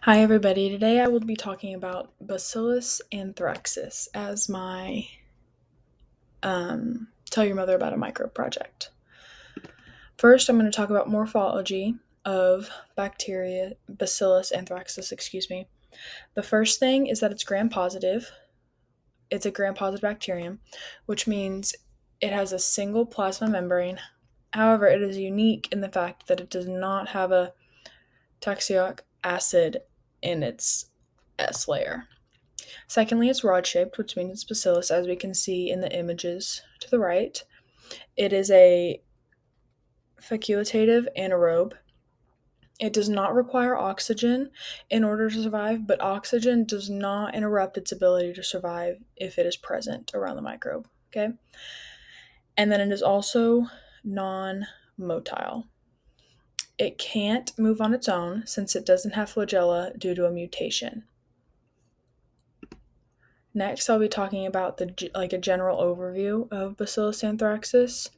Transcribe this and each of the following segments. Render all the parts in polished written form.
Hi, everybody. Today I will be talking about Bacillus anthracis as my Tell Your Mother About a Microbe project. First, I'm going to talk about morphology of bacteria, Bacillus anthracis, excuse me. The first thing is that it's gram-positive. It's a gram-positive bacterium, which means it has a single plasma membrane. However, it is unique in the fact that it does not have a toxic acid in its S layer. Secondly, it's rod-shaped, which means it's bacillus, as we can see in the images to the right. It is a facultative anaerobe. It does not require oxygen in order to survive, but oxygen does not interrupt its ability to survive if it is present around the microbe. Okay? And then it is also non-motile. It can't move on its own since it doesn't have flagella due to a mutation. Next, I'll be talking about a general overview of Bacillus anthracis.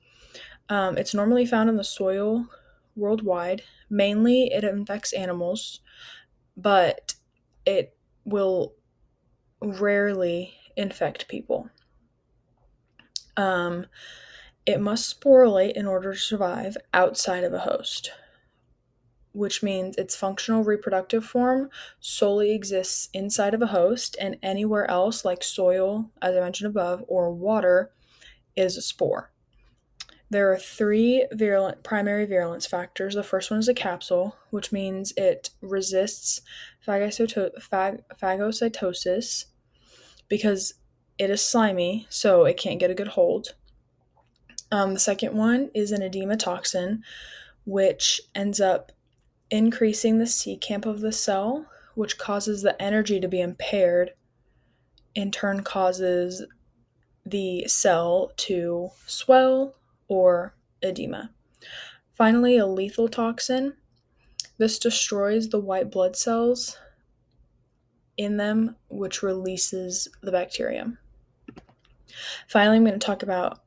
It's normally found in the soil worldwide. Mainly, it infects animals, but it will rarely infect people. It must sporulate in order to survive outside of a host, which means its functional reproductive form solely exists inside of a host, and anywhere else, like soil, as I mentioned above, or water, is a spore. There are three primary virulence factors. The first one is a capsule, which means it resists phagocytosis because it is slimy, so it can't get a good hold. The second one is an edema toxin, which ends up increasing the secant of the cell, which causes the energy to be impaired, in turn causes the cell to swell or edema. Finally, a lethal toxin. This destroys the white blood cells in them, which releases the bacterium. Finally, I'm going to talk about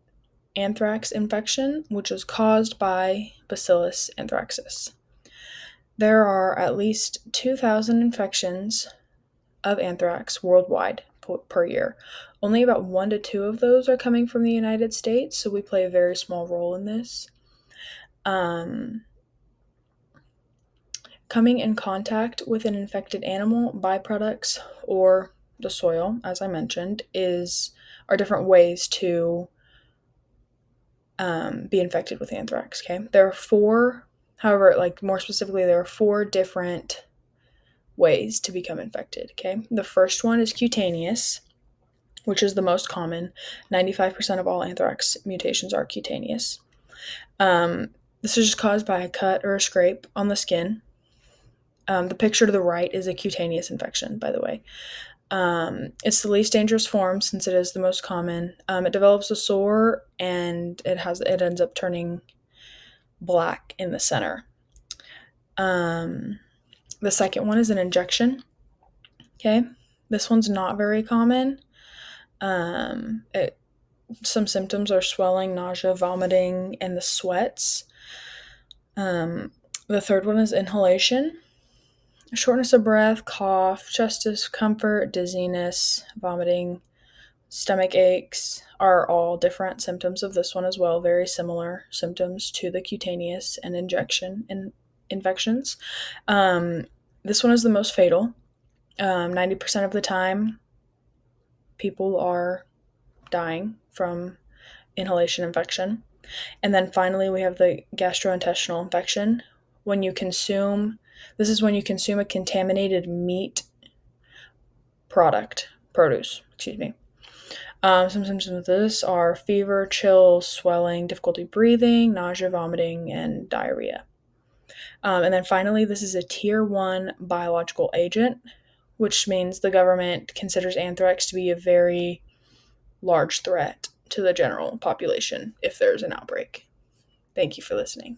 anthrax infection, which is caused by Bacillus anthracis. There are at least 2,000 infections of anthrax worldwide per year. Only about 1 to 2 of those are coming from the United States, so we play a very small role in this. Coming in contact with an infected animal, byproducts, or the soil, as I mentioned, are different ways to be infected with anthrax. Okay, there are four. However, more specifically, there are four different ways to become infected. Okay, the first one is cutaneous, which is the most common. 95% of all anthrax mutations are cutaneous. This is just caused by a cut or a scrape on the skin. The picture to the right is a cutaneous infection, by the way. It's the least dangerous form since it is the most common. It develops a sore and it ends up turning black in the center. The second one is an injection. Okay, this one's not very common. Some symptoms are swelling, nausea, vomiting, and the sweats. The third one is inhalation. Shortness of breath, cough, chest discomfort, dizziness, vomiting, stomach aches are all different symptoms of this one as well. Very similar symptoms to the cutaneous and injection infections. This one is the most fatal. 90% of the time, people are dying from inhalation infection. And then finally, we have the gastrointestinal infection. This is when you consume a contaminated meat produce. Some symptoms of this are fever, chills, swelling, difficulty breathing, nausea, vomiting, and diarrhea. And then finally, this is a tier 1 biological agent, which means the government considers anthrax to be a very large threat to the general population if there's an outbreak. Thank you for listening.